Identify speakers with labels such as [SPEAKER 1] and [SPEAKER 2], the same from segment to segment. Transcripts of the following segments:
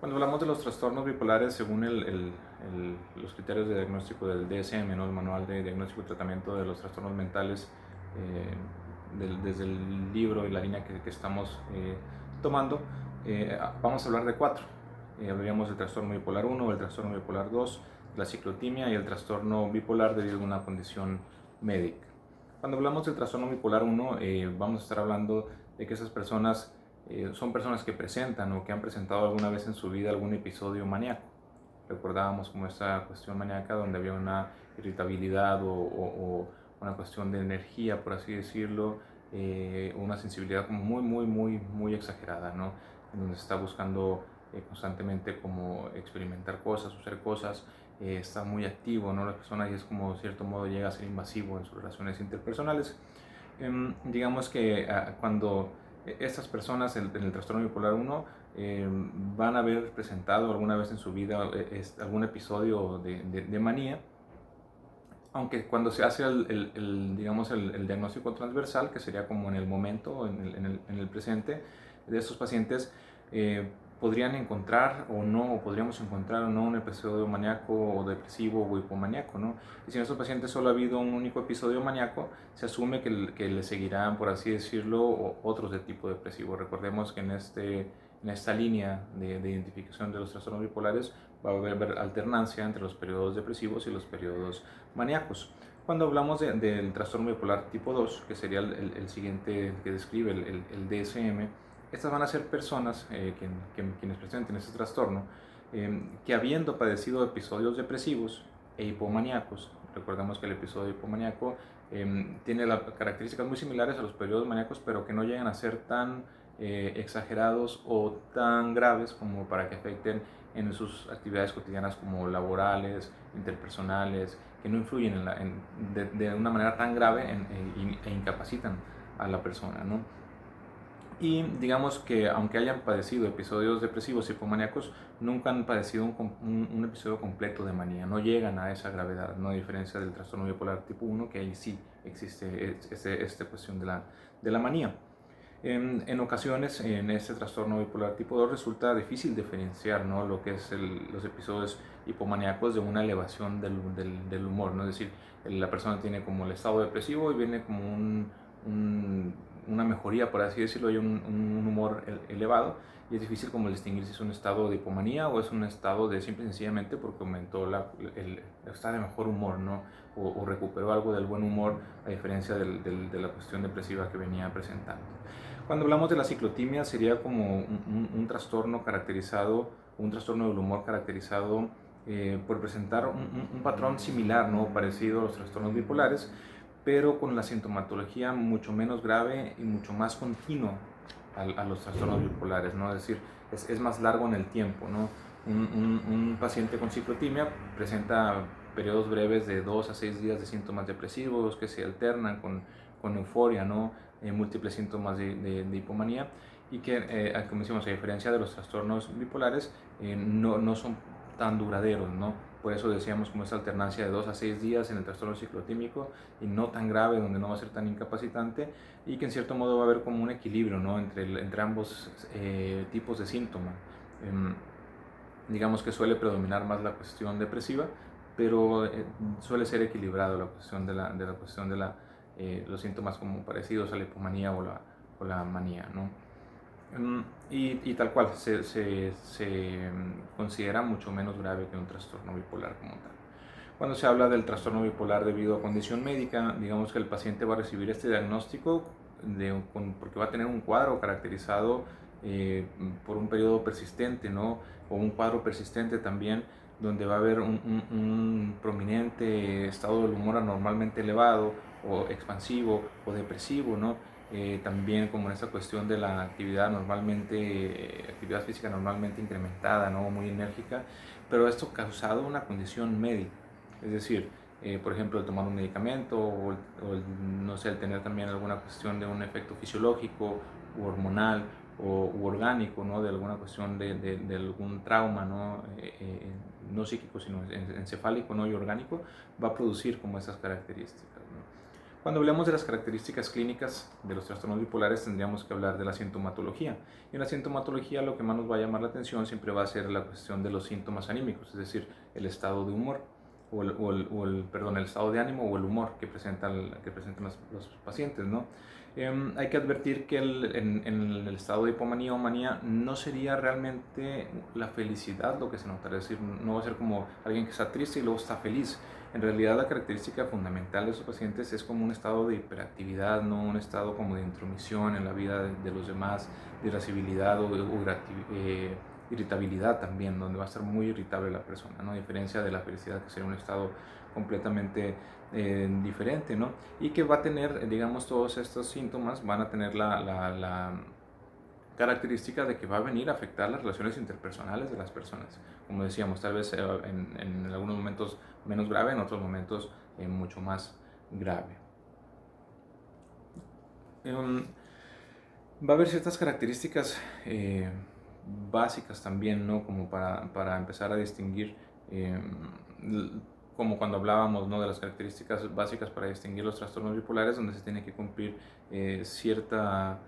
[SPEAKER 1] Cuando hablamos de los trastornos bipolares, según los criterios de diagnóstico del DSM, ¿no? El Manual de Diagnóstico y Tratamiento de los Trastornos Mentales, desde el libro y la línea que estamos tomando, vamos a hablar de cuatro. Hablaríamos del trastorno bipolar 1, el trastorno bipolar 2, la ciclotimia y el trastorno bipolar debido a una condición médica. Cuando hablamos del trastorno bipolar 1, vamos a estar hablando de que esas personas son personas que presentan o que han presentado alguna vez en su vida algún episodio maníaco. Recordábamos como esta cuestión maníaca donde había una irritabilidad o una cuestión de energía, por así decirlo, una sensibilidad como muy exagerada, ¿no? En donde se está buscando constantemente como experimentar cosas, hacer cosas, está muy activo, ¿no? La persona y es como, de cierto modo, llega a ser invasivo en sus relaciones interpersonales. Digamos que cuando estas personas en el trastorno bipolar 1 van a haber presentado alguna vez en su vida algún episodio de manía, aunque cuando se hace digamos el diagnóstico transversal, que sería como en el momento, en el presente de estos pacientes, podrían encontrar o no, o podríamos encontrar o no un episodio maníaco o depresivo o hipomaníaco, ¿no? Y si en estos pacientes solo ha habido un único episodio maníaco, se asume que le seguirán, por así decirlo, otros de tipo depresivo. Recordemos que en esta línea de identificación de los trastornos bipolares va a haber alternancia entre los periodos depresivos y los periodos maníacos. Cuando hablamos del trastorno bipolar tipo 2, que sería el siguiente que describe el DSM, estas van a ser personas quienes presenten este trastorno que habiendo padecido episodios depresivos e hipomaníacos, recordemos que el episodio hipomaníaco tiene características muy similares a los periodos maníacos, pero que no llegan a ser tan exagerados o tan graves como para que afecten en sus actividades cotidianas como laborales, interpersonales, que no influyen de una manera tan grave e incapacitan a la persona, ¿no? Y digamos que aunque hayan padecido episodios depresivos y hipomaníacos, nunca han padecido un episodio completo de manía, no llegan a esa gravedad, no a diferencia del trastorno bipolar tipo 1, que ahí sí existe esta cuestión de la manía. En ocasiones, en este trastorno bipolar tipo 2 resulta difícil diferenciar, ¿no? Lo que es los episodios hipomaníacos de una elevación del humor, ¿no? Es decir, la persona tiene como el estado depresivo y viene como una mejoría, por así decirlo, y un humor elevado, y es difícil como distinguir si es un estado de hipomanía o es un estado de simple y sencillamente porque aumentó está de mejor humor, ¿no? O recuperó algo del buen humor a diferencia de la cuestión depresiva que venía presentando. Cuando hablamos de la ciclotimia sería como un trastorno caracterizado, un trastorno del humor caracterizado por presentar un patrón similar, ¿no? Parecido a los trastornos bipolares, pero con la sintomatología mucho menos grave y mucho más continua a los trastornos bipolares, ¿no? Es decir, es más largo en el tiempo, ¿no? Un paciente con ciclotimia presenta periodos breves de 2 a 6 días de síntomas depresivos que se alternan con euforia, ¿no? Múltiples síntomas de hipomanía y que, como decimos, a diferencia de los trastornos bipolares, no son tan duraderos, ¿no? Por eso decíamos como esta alternancia de 2 a 6 días en el trastorno ciclotímico y no tan grave, donde no va a ser tan incapacitante y que en cierto modo va a haber como un equilibrio, ¿no? entre ambos tipos de síntomas. Digamos que suele predominar más la cuestión depresiva, pero suele ser equilibrado la cuestión los síntomas como parecidos a la hipomanía o la manía, ¿no? Y tal cual, se considera mucho menos grave que un trastorno bipolar como tal. Cuando se habla del trastorno bipolar debido a condición médica, digamos que el paciente va a recibir este diagnóstico porque va a tener un cuadro caracterizado por un periodo persistente, ¿no? O un cuadro persistente también, donde va a haber un prominente estado del humor anormalmente elevado, o expansivo, o depresivo, ¿no? También como en esta cuestión de la actividad actividad física normalmente incrementada, ¿no? Muy enérgica, pero esto causado una condición médica, es decir, por ejemplo, el tomar un medicamento no sé, el tener también alguna cuestión de un efecto fisiológico u hormonal u orgánico, ¿no? De alguna cuestión de algún trauma, ¿no? No psíquico, sino encefálico, ¿no? Y orgánico, va a producir como esas características, ¿no? Cuando hablamos de las características clínicas de los trastornos bipolares, tendríamos que hablar de la sintomatología. Y en la sintomatología lo que más nos va a llamar la atención siempre va a ser la cuestión de los síntomas anímicos, es decir, el estado de humor, el estado de ánimo o el humor que presentan los pacientes, ¿no? Hay que advertir que en el estado de hipomanía o manía no sería realmente la felicidad lo que se nota, es decir, no va a ser como alguien que está triste y luego está feliz. En realidad la característica fundamental de esos pacientes es como un estado de hiperactividad, no un estado como de intromisión en la vida de los demás, de irascibilidad irritabilidad también, donde va a estar muy irritable la persona, ¿no? A diferencia de la felicidad, que sería un estado completamente diferente, ¿no? Y que va a tener, digamos, todos estos síntomas van a tener la característica de que va a venir a afectar las relaciones interpersonales de las personas. Como decíamos, tal vez en algunos momentos menos grave, en otros momentos mucho más grave. Va a haber ciertas características básicas también, ¿no? Como para empezar a distinguir, como cuando hablábamos, ¿no? De las características básicas para distinguir los trastornos bipolares, donde se tiene que cumplir ciertas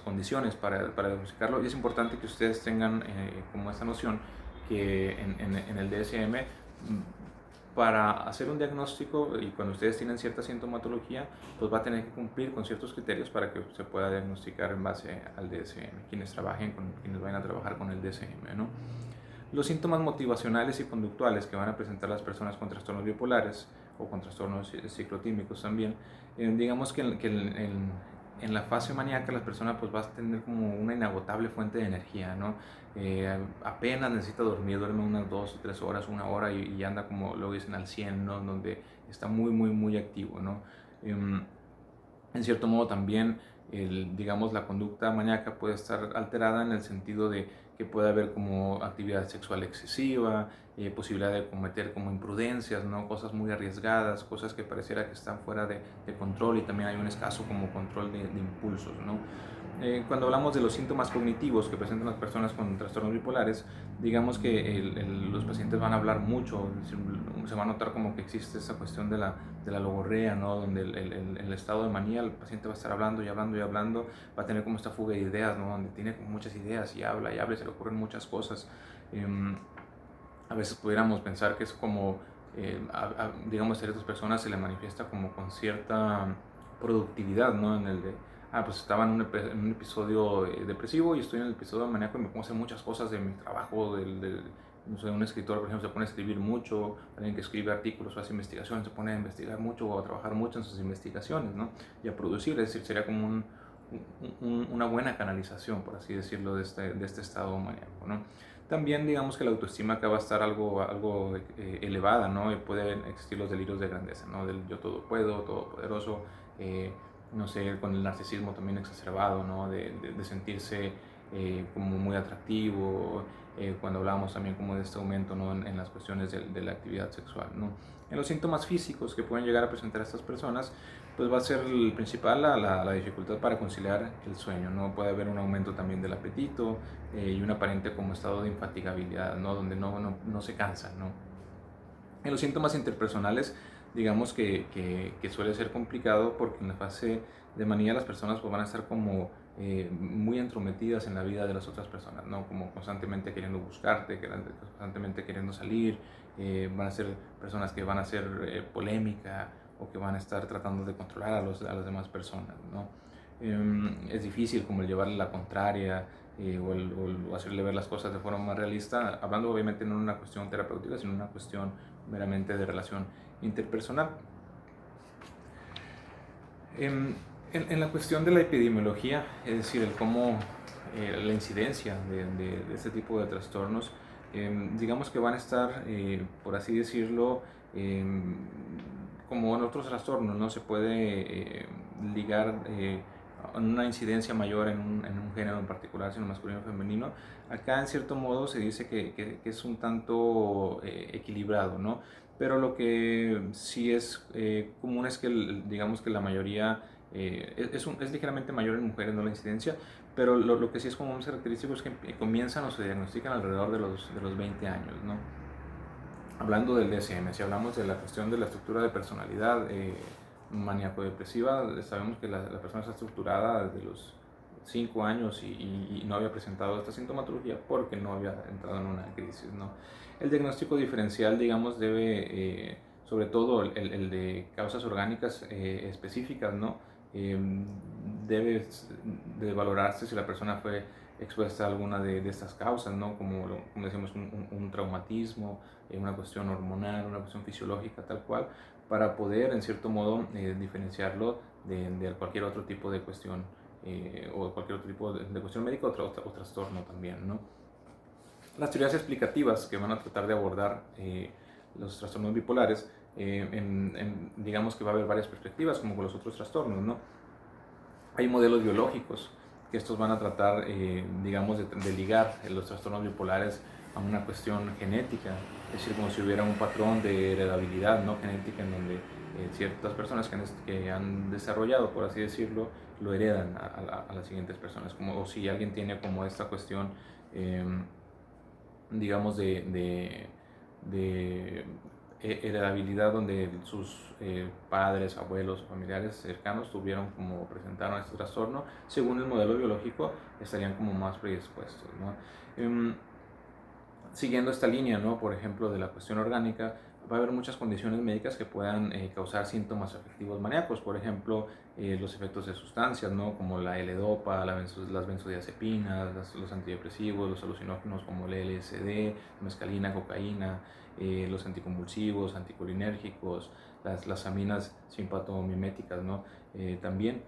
[SPEAKER 1] condiciones para diagnosticarlo. Y es importante que ustedes tengan como esta noción que en el DSM, para hacer un diagnóstico, y cuando ustedes tienen cierta sintomatología, pues va a tener que cumplir con ciertos criterios para que se pueda diagnosticar en base al DSM, quienes vayan a trabajar con el DSM, ¿no? Los síntomas motivacionales y conductuales que van a presentar las personas con trastornos bipolares o con trastornos ciclotímicos también, digamos que en la fase maníaca la persona pues va a tener como una inagotable fuente de energía, ¿no? Apenas necesita dormir, duerme unas 2 o 3 horas, 1 hora y anda como lo dicen al 100, ¿no? Donde está muy, muy, muy activo, ¿no? En cierto modo también, digamos, la conducta maníaca puede estar alterada en el sentido de que puede haber como actividad sexual excesiva, posibilidad de cometer como imprudencias, ¿no? Cosas muy arriesgadas, cosas que pareciera que están fuera de control, y también hay un escaso como control de impulsos, ¿no? Cuando hablamos de los síntomas cognitivos que presentan las personas con trastornos bipolares, digamos que los pacientes van a hablar mucho, se va a notar como que existe esa cuestión de la logorrea, ¿no? Donde el estado de manía, el paciente va a estar hablando y hablando y hablando, va a tener como esta fuga de ideas, ¿no? Donde tiene como muchas ideas y habla y se le ocurren muchas cosas. A veces pudiéramos pensar que es como, digamos, a ciertas personas se le manifiesta como con cierta productividad, ¿no? En el de, pues estaba en un episodio depresivo y estoy en el episodio maníaco y me pongo a hacer muchas cosas de mi trabajo, no sé, un escritor, por ejemplo, se pone a escribir mucho, alguien que escribe artículos o hace investigaciones, se pone a investigar mucho o a trabajar mucho en sus investigaciones, ¿no? Y a producir, es decir, sería como una buena canalización, por así decirlo, de este estado maníaco, ¿no? También digamos que la autoestima acá va a estar algo elevada, ¿no? Y pueden existir los delirios de grandeza, ¿no? Del yo todo puedo, todopoderoso, no sé, con el narcisismo también exacerbado, ¿no? De sentirse como muy atractivo, cuando hablábamos también como de este aumento, ¿no? En las cuestiones de la actividad sexual, ¿no? En los síntomas físicos que pueden llegar a presentar estas personas, pues va a ser el principal la dificultad para conciliar el sueño, ¿no? Puede haber un aumento también del apetito y un aparente como estado de infatigabilidad, ¿no? Donde no se cansan, ¿no? En los síntomas interpersonales, digamos que suele ser complicado porque en la fase de manía las personas pues van a estar como muy entrometidas en la vida de las otras personas, ¿no? Como constantemente queriendo buscarte, constantemente queriendo salir, van a ser personas que van a hacer polémica o que van a estar tratando de controlar a las demás personas, ¿no? Es difícil como el llevarle la contraria o hacerle ver las cosas de forma más realista, hablando obviamente no en una cuestión terapéutica, sino en una cuestión meramente de relación interpersonal. En la cuestión de la epidemiología, es decir, el cómo la incidencia de este tipo de trastornos, digamos que van a estar, por así decirlo, como en otros trastornos, no se puede ligar una incidencia mayor en un género en particular, sino masculino o femenino. Acá en cierto modo se dice que es un tanto equilibrado, ¿no? Pero lo que sí es común es que digamos que la mayoría es ligeramente mayor en mujeres, no la incidencia, pero lo que sí es común, es característico, es que comienzan o se diagnostican alrededor de los 20 años, ¿no? Hablando del DSM, si hablamos de la cuestión de la estructura de personalidad, maníaco-depresiva, sabemos que la persona está estructurada desde los 5 años y no había presentado esta sintomatología porque no había entrado en una crisis, ¿no? El diagnóstico diferencial, digamos, debe, sobre todo el de causas orgánicas específicas, ¿no? Eh, debe de valorarse si la persona fue expuesta a alguna de estas causas, ¿no? Como decimos, un traumatismo, una cuestión hormonal, una cuestión fisiológica, tal cual, para poder, en cierto modo, diferenciarlo de cualquier otro tipo de cuestión o cualquier otro tipo de cuestión médica o trastorno también, ¿no? Las teorías explicativas que van a tratar de abordar los trastornos bipolares, digamos que va a haber varias perspectivas como con los otros trastornos, ¿no? Hay modelos biológicos que estos van a tratar, digamos, de ligar los trastornos bipolares a una cuestión genética, es decir, como si hubiera un patrón de heredabilidad, ¿no? Genética, en donde ciertas personas que han desarrollado, por así decirlo, lo heredan a las siguientes personas, como, o si alguien tiene como esta cuestión, eh, digamos, de heredabilidad, donde sus padres, abuelos o familiares cercanos presentaron este trastorno, según el modelo biológico estarían como más predispuestos, ¿no? Siguiendo esta línea, ¿no? Por ejemplo, de la cuestión orgánica, va a haber muchas condiciones médicas que puedan causar síntomas afectivos maníacos, por ejemplo, los efectos de sustancias, ¿no? Como la L-Dopa, las benzodiazepinas, los antidepresivos, los alucinógenos como el LSD, mescalina, cocaína, los anticonvulsivos, anticolinérgicos, las aminas simpatomiméticas, ¿no? También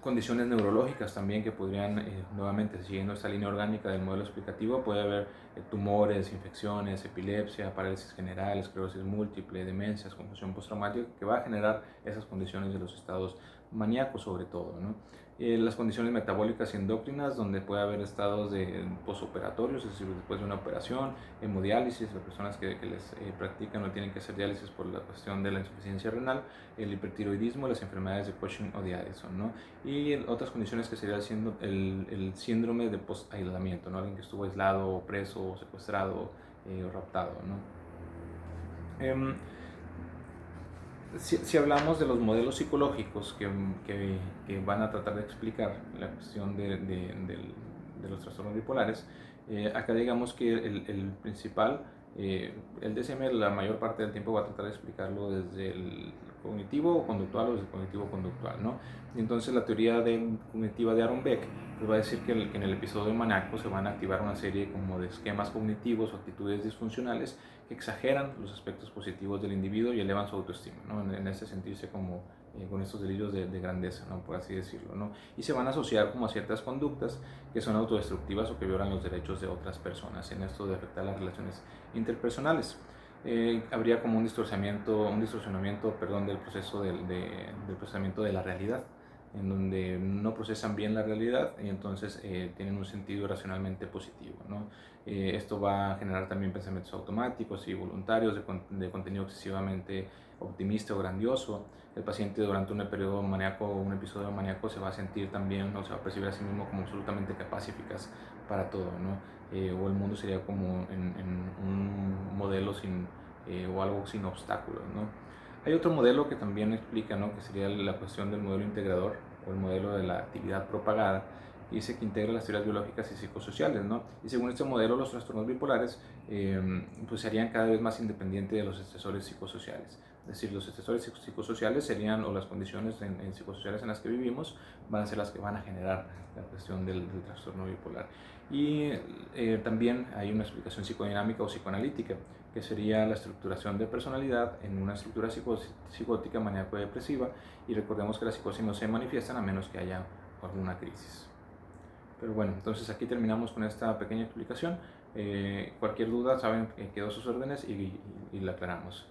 [SPEAKER 1] condiciones neurológicas también que podrían, nuevamente siguiendo esta línea orgánica del modelo explicativo, puede haber tumores, infecciones, epilepsia, parálisis general, esclerosis múltiple, demencias, confusión postraumática, que va a generar esas condiciones de los estados maníacos sobre todo, ¿no? Las condiciones metabólicas y endocrinas, donde puede haber estados de posoperatorios, es decir, después de una operación, hemodiálisis, las personas que les practican o tienen que hacer diálisis por la cuestión de la insuficiencia renal, el hipertiroidismo, las enfermedades de Cushing o de Addison, ¿no? Y otras condiciones que sería el síndrome de post-aislamiento, ¿no? Alguien que estuvo aislado, preso, secuestrado o raptado, ¿no? Si hablamos de los modelos psicológicos que van a tratar de explicar la cuestión de los trastornos bipolares, acá digamos que el principal, el DSM la mayor parte del tiempo va a tratar de explicarlo desde el cognitivo conductual o desde el cognitivo conductual, ¿no? Y entonces la teoría cognitiva de Aaron Beck pues va a decir que en el episodio maníaco se van a activar una serie como de esquemas cognitivos o actitudes disfuncionales que exageran los aspectos positivos del individuo y elevan su autoestima, ¿no? En este sentirse como con estos delirios de grandeza, ¿no? Por así decirlo, ¿no? Y se van a asociar como a ciertas conductas que son autodestructivas o que violan los derechos de otras personas, en esto de afectar las relaciones interpersonales. Habría como un distorsionamiento, perdón, del proceso del procesamiento de la realidad, en donde no procesan bien la realidad y entonces tienen un sentido racionalmente positivo, ¿no? Esto va a generar también pensamientos automáticos y voluntarios de contenido excesivamente optimista o grandioso. El paciente durante un periodo maníaco o un episodio maníaco se va a sentir también, o se va a percibir a sí mismo como absolutamente capaz y eficaz para todo, ¿no? O el mundo sería como en un modelo o algo sin obstáculos, ¿no? Hay otro modelo que también explica, ¿no? Que sería la cuestión del modelo integrador o el modelo de la actividad propagada, y dice que integra las teorías biológicas y psicosociales, ¿no? Y según este modelo, los trastornos bipolares pues serían cada vez más independientes de los estresores psicosociales. Es decir, los estresores psicosociales serían, o las condiciones psicosociales en las que vivimos, van a ser las que van a generar la cuestión del trastorno bipolar. Y también hay una explicación psicodinámica o psicoanalítica, que sería la estructuración de personalidad en una estructura psicótica maníaco-depresiva, y recordemos que la psicosis no se manifiesta a menos que haya alguna crisis. Pero bueno, entonces aquí terminamos con esta pequeña explicación. Cualquier duda, saben que quedo a sus órdenes y la aclaramos.